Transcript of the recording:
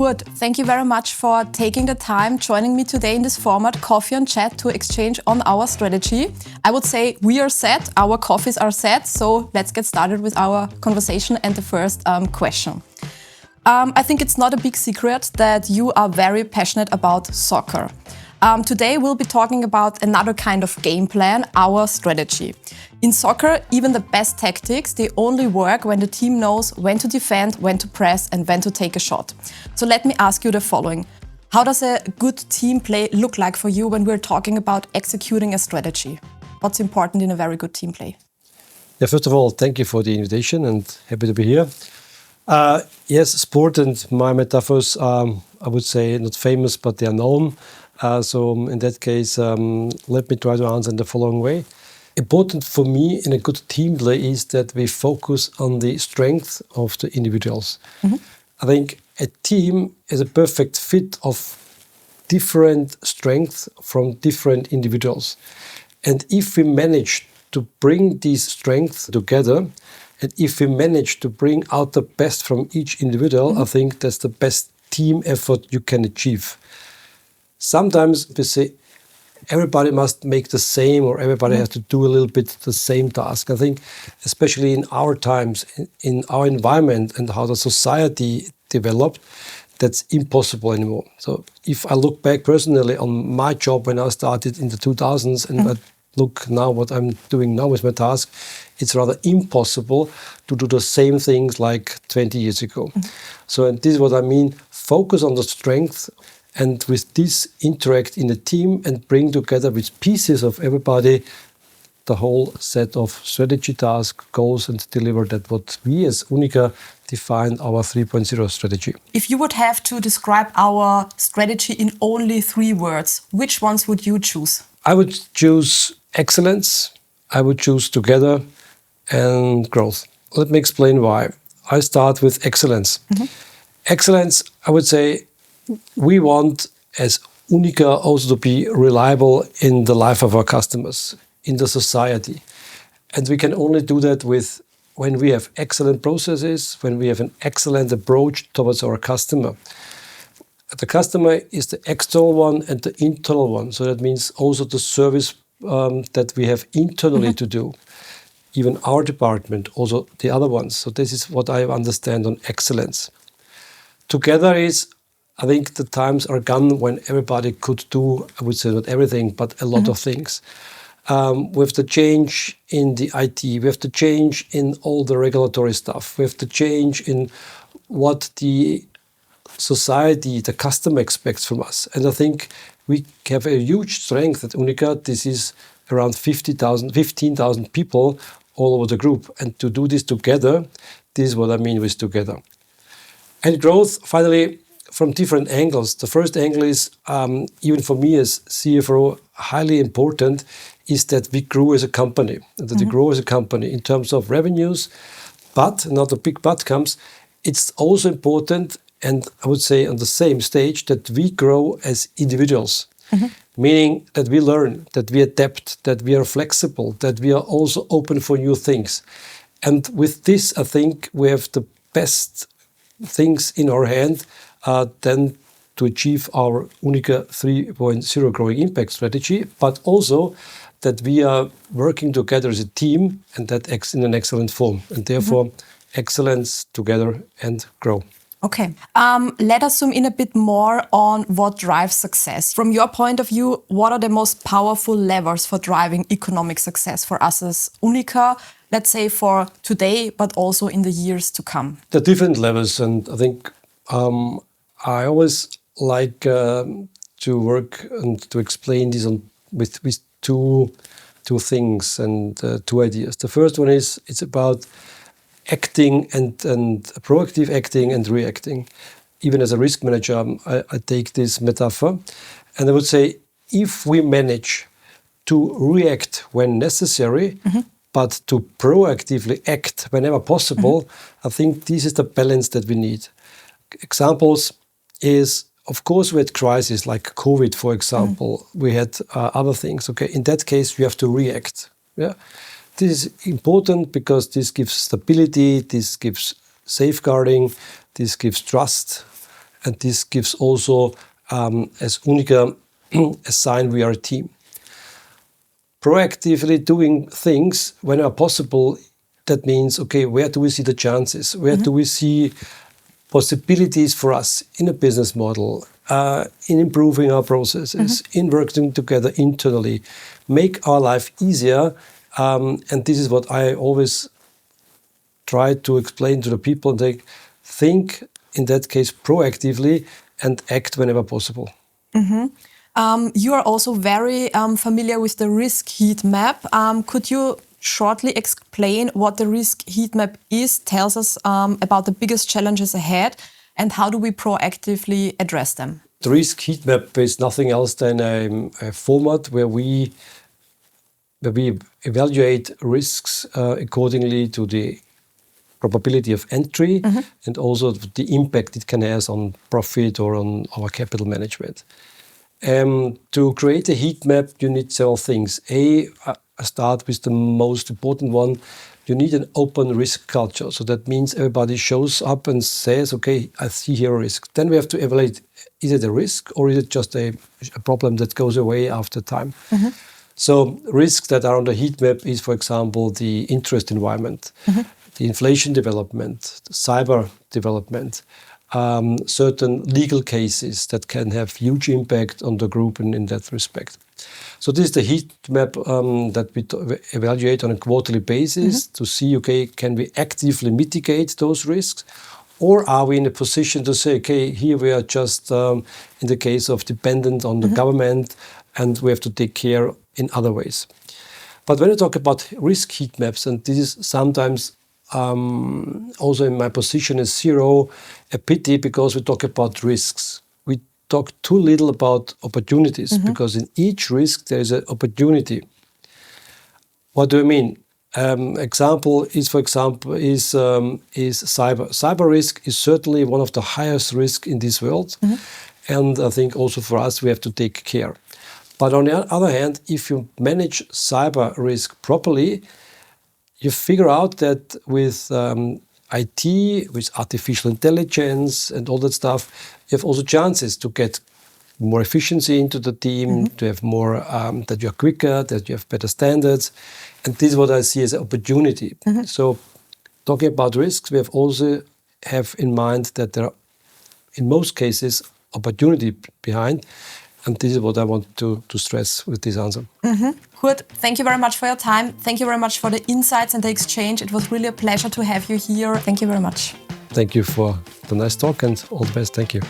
Kurt, thank you very much for taking the time, joining me today in this format, Coffee and Chat, to exchange on our strategy. I would say we are set, our coffees are set, so let's get started with our conversation and the first question. I think it's not a big secret that you are very passionate about soccer. Today we'll be talking about another kind of game plan, our strategy. In soccer, even the best tactics, they only work when the team knows when to defend, when to press and when to take a shot. So let me ask you the following. How does a good team play look like for you when we're talking about executing a strategy? What's important in a very good team play? Yeah, first of all, thank you for the invitation and happy to be here. Yes, sport and my metaphors, I would say not famous, but they are known. So in that case, let me try to answer in the following way. Important for me in a good team play is that we focus on the strength of the individuals. Mm-hmm. I think a team is a perfect fit of different strengths from different individuals. And if we manage to bring these strengths together, and if we manage to bring out the best from each individual, I think that's the best team effort you can achieve. Sometimes we say everybody must make the same or everybody has to do a little bit the same task. I think especially in our times, in our environment and how the society developed, that's impossible anymore. So if I look back personally on my job when I started in the 2000s and I look now what I'm doing now with my task, it's rather impossible to do the same things like 20 years ago. So and this is what I mean, focus on the strength and with this interact in a team and bring together with pieces of everybody the whole set of strategy tasks, goals and deliver that what we as UNIQA define our 3.0 strategy. If you would have to describe our strategy in only 3 words, which ones would you choose? I would choose excellence, I would choose together and growth. Let me explain why. I start with excellence. Excellence, I would say, we want as UNIQA also to be reliable in the life of our customers, in the society. And we can only do that with when we have excellent processes, when we have an excellent approach towards our customer. The customer is the external one and the internal one. So that means also the service that we have internally to do. Even our department, also the other ones. So this is what I understand on excellence. Together is, I think the times are gone when everybody could do, I would say not everything, but a lot of things. With the change in the IT, we have to change in all the regulatory stuff. We have to change in what the society, the customer expects from us. And I think we have a huge strength at UNIQA. This is around 15,000 people all over the group. And to do this together, this is what I mean with together. And growth, finally, from different angles. The first angle is, even for me as CFO, highly important, is that we grow as a company, that we grow as a company in terms of revenues. But, not a big but comes, it's also important, and I would say on the same stage, that we grow as individuals. Meaning that we learn, that we adapt, that we are flexible, that we are also open for new things. And with this, I think we have the best things in our hand then to achieve our UNIQA 3.0 growing impact strategy, but also that we are working together as a team and that acts in an excellent form. And therefore, excellence together and grow. Okay. Let us zoom in a bit more on what drives success. From your point of view, what are the most powerful levers for driving economic success for us as UNIQA, let's say for today, but also in the years to come? The different levels, and I think I always like to work and to explain this with two things and 2 ideas. The first one is it's about acting and proactive acting and reacting. Even as a risk manager, I take this metaphor. And I would say, if we manage to react when necessary, but to proactively act whenever possible, I think this is the balance that we need. Examples is, of course, we had crises like COVID, for example. We had other things. Okay, in that case, we have to react. Yeah. This is important because this gives stability, this gives safeguarding, this gives trust. and this gives also, as Unica, a sign we are a team. Proactively doing things when possible, that means, okay, where do we see the chances? Where do we see possibilities for us in a business model, in improving our processes, in working together internally, make our life easier. And this is what I always try to explain to the people. They think, in that case, proactively and act whenever possible. You are also very familiar with the risk heat map. Could you shortly explain what the risk heat map is, tells us about the biggest challenges ahead, and how do we proactively address them? The risk heat map is nothing else than a format where we evaluate risks accordingly to the probability of entry and also the impact it can have on profit or on our capital management. To create a heat map, you need several things. I start with the most important one. You need an open risk culture. So that means everybody shows up and says, okay, I see here a risk. Then we have to evaluate, is it a risk or is it just a problem that goes away after time? So risks that are on the heat map is, for example, the interest environment, the inflation development, the cyber development, certain legal cases that can have huge impact on the group in that respect. So this is the heat map that we evaluate on a quarterly basis to see, okay, can we actively mitigate those risks? Or are we in a position to say, okay, here we are just in the case of dependent on the government and we have to take care in other ways. But when I talk about risk heat maps, and this is sometimes also in my position as CRO, a pity because we talk about risks. We talk too little about opportunities because in each risk there is an opportunity. What do I mean? Example is cyber. Cyber risk is certainly one of the highest risks in this world, and I think also for us we have to take care. But on the other hand, if you manage cyber risk properly, you figure out that with IT, with artificial intelligence and all that stuff, you have also chances to get more efficiency into the team, to have more, that you're quicker, that you have better standards. And this is what I see as an opportunity. So talking about risks, we have also have in mind that there are, in most cases, opportunity behind. And this is what I want to stress with this answer. Kurt, thank you very much for your time. Thank you very much for the insights and the exchange. It was really a pleasure to have you here. Thank you very much. Thank you for the nice talk and all the best. Thank you.